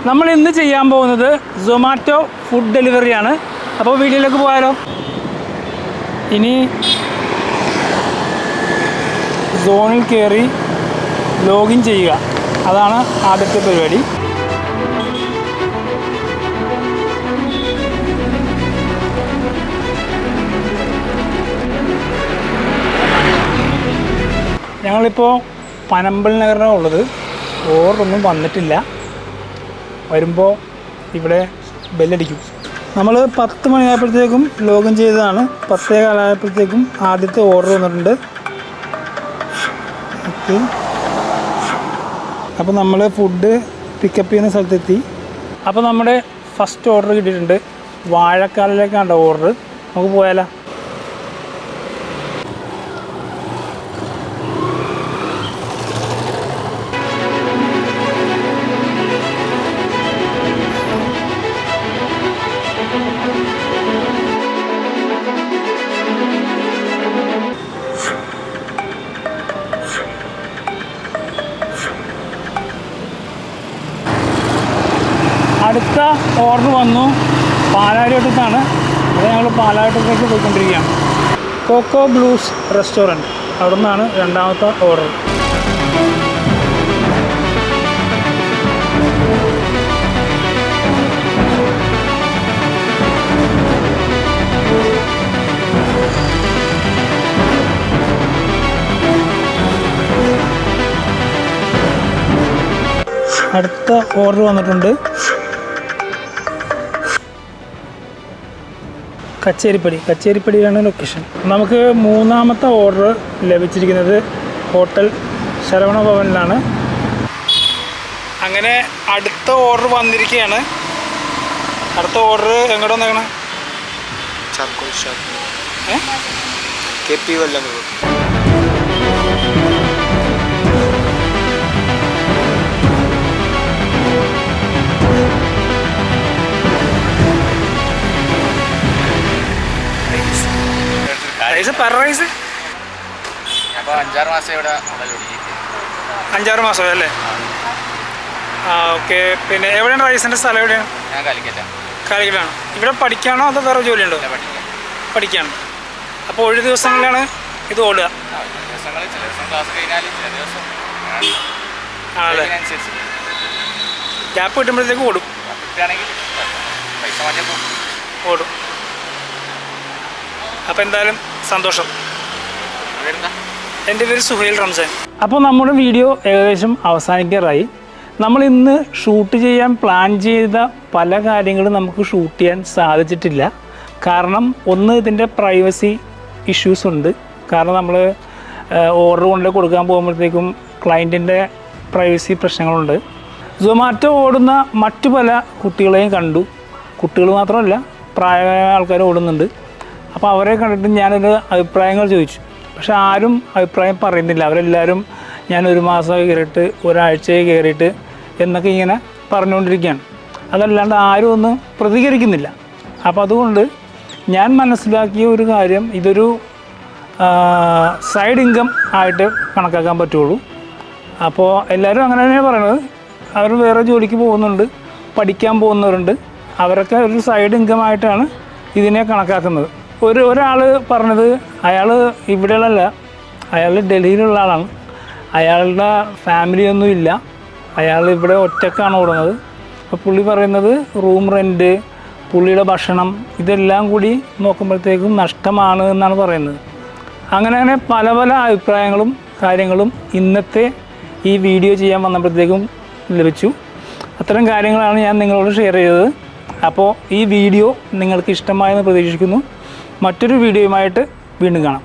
നമ്മൾ ഇന്ന് ചെയ്യാൻ പോകുന്നത് സൊമാറ്റോ ഫുഡ് ഡെലിവറിയാണ്. അപ്പോൾ വീഡിയോയിലേക്ക് പോയാലോ. ഇനി സോണിൽ കയറി ലോഗിൻ ചെയ്യുക, അതാണ് ആദ്യത്തെ പരിപാടി. ഞങ്ങളിപ്പോൾ പനമ്പൽ നഗറിലാണ് ഉള്ളത്. ഓർഡറൊന്നും വന്നിട്ടില്ല. വരുമ്പോൾ ഇവിടെ ബെല്ലടിക്കും. നമ്മൾ 10 മണിയായപ്പോഴത്തേക്കും ലോഗിൻ ചെയ്തതാണ്. 10:15 ആദ്യത്തെ ഓർഡർ വന്നിട്ടുണ്ട്. ഓക്കെ, അപ്പോൾ നമ്മൾ ഫുഡ് പിക്കപ്പ് ചെയ്യുന്ന സ്ഥലത്തെത്തി. അപ്പോൾ നമ്മുടെ ഫസ്റ്റ് ഓർഡർ കിട്ടിയിട്ടുണ്ട്. വാഴക്കാലിലേക്കാണ് ഓർഡർ. നമുക്ക് പോയാലോ. അടുത്ത ഓർഡർ വന്നു പാലാരിവട്ടത്താണ്. അത് ഞങ്ങൾ പാലാരിവട്ടത്തേക്ക് പോയിക്കൊണ്ടിരിക്കുകയാണ്. കോക്കോ ബ്ലൂസ് റെസ്റ്റോറൻറ്റ്, അവിടെ നിന്നാണ് രണ്ടാമത്തെ ഓർഡർ. അടുത്ത ഓർഡർ വന്നിട്ടുണ്ട്. കച്ചേരിപ്പടിയാണ് ലൊക്കേഷൻ. നമുക്ക് മൂന്നാമത്തെ ഓർഡർ ലഭിച്ചിരിക്കുന്നത് ഹോട്ടൽ ശരവണ ഭവനിലാണ്. അങ്ങനെ അടുത്ത ഓർഡർ വന്നിരിക്കുകയാണ്. അടുത്ത ഓർഡർ എങ്ങോട്ട് വന്നേക്കണം? റൈസ് 5-6 മാസം അല്ലേ? ഓക്കെ. പിന്നെ എവിടെയാണ് റൈസിൻ്റെ സ്ഥലം? എവിടെയാണ്? കാലിക്കറ്റാണ്. ഇവിടെ പഠിക്കാണോ അതോ വേറെ ജോലിയുണ്ടോ? പഠിക്കാണ്. അപ്പോൾ ഒഴിവ് ദിവസങ്ങളിലാണ് ഇത് ഓടുക? ആണല്ലേ. ഗ്യാപ്പ് കിട്ടുമ്പോഴത്തേക്ക് ഓടും. അപ്പോൾ എന്തായാലും സന്തോഷം. എൻ്റെ പേര് സുഹൈൽ റംസാൻ. അപ്പോൾ നമ്മുടെ വീഡിയോ ഏകദേശം അവസാനിക്കാറായി. നമ്മൾ ഇന്ന് ഷൂട്ട് ചെയ്യാൻ പ്ലാൻ ചെയ്ത പല കാര്യങ്ങളും നമുക്ക് ഷൂട്ട് ചെയ്യാൻ സാധിച്ചിട്ടില്ല. കാരണം ഒന്ന്, ഇതിൻ്റെ പ്രൈവസി ഇഷ്യൂസ് ഉണ്ട്. കാരണം നമ്മൾ ഓർഡർ കൊണ്ട് കൊടുക്കാൻ പോകുമ്പോഴത്തേക്കും ക്ലയൻറ്റിൻ്റെ പ്രൈവസി പ്രശ്നങ്ങളുണ്ട്. സൊമാറ്റോ ഓടുന്ന മറ്റു പല കുട്ടികളെയും കണ്ടു. കുട്ടികൾ മാത്രമല്ല, പ്രായമായ ആൾക്കാർ ഓടുന്നുണ്ട്. അപ്പോൾ അവരെ കണ്ടിട്ട് ഞാനൊരു അഭിപ്രായങ്ങൾ ചോദിച്ചു. പക്ഷെ ആരും അഭിപ്രായം പറയുന്നില്ല. അവരെല്ലാവരും ഞാൻ 1 മാസം കയറിയിട്ട്, ഒരാഴ്ചയെ കയറിയിട്ട് എന്നൊക്കെ ഇങ്ങനെ പറഞ്ഞുകൊണ്ടിരിക്കുകയാണ്. അതല്ലാണ്ട് ആരും ഒന്നും പ്രതികരിക്കുന്നില്ല. അപ്പോൾ അതുകൊണ്ട് ഞാൻ മനസ്സിലാക്കിയ ഒരു കാര്യം, ഇതൊരു സൈഡ് ഇൻകം ആയിട്ട് കണക്കാക്കാൻ പറ്റുള്ളൂ. അപ്പോൾ എല്ലാവരും അങ്ങനെ തന്നെയാണ് പറയണത്. അവർ വേറെ ജോലിക്ക് പോകുന്നുണ്ട്, പഠിക്കാൻ പോകുന്നവരുണ്ട്. അവരൊക്കെ ഒരു സൈഡ് ഇൻകം ആയിട്ടാണ് ഇതിനെ കണക്കാക്കുന്നത്. ഒരാൾ പറഞ്ഞത്, അയാൾ ഇവിടെയുള്ളല്ല, അയാൾ ഡൽഹിയിലുള്ള ആളാണ്. അയാളുടെ ഫാമിലിയൊന്നും ഇല്ല. അയാൾ ഇവിടെ ഒറ്റക്കാണ് ഓടുന്നത്. അപ്പോൾ പുള്ളി പറയുന്നത് റൂം റെൻറ്റ്, പുള്ളിയുടെ ഭക്ഷണം, ഇതെല്ലാം കൂടി നോക്കുമ്പോഴത്തേക്കും നഷ്ടമാണ് എന്നാണ് പറയുന്നത്. അങ്ങനെ പല പല അഭിപ്രായങ്ങളും കാര്യങ്ങളും ഇന്നത്തെ ഈ വീഡിയോ ചെയ്യാൻ വന്നപ്പോഴത്തേക്കും ലഭിച്ചു. അത്തരം കാര്യങ്ങളാണ് ഞാൻ നിങ്ങളോട് ഷെയർ ചെയ്തത്. അപ്പോൾ ഈ വീഡിയോ നിങ്ങൾക്ക് ഇഷ്ടമായെന്ന് പ്രതീക്ഷിക്കുന്നു. മറ്റൊരു വീഡിയോയുമായിട്ട് വീണ്ടും കാണാം.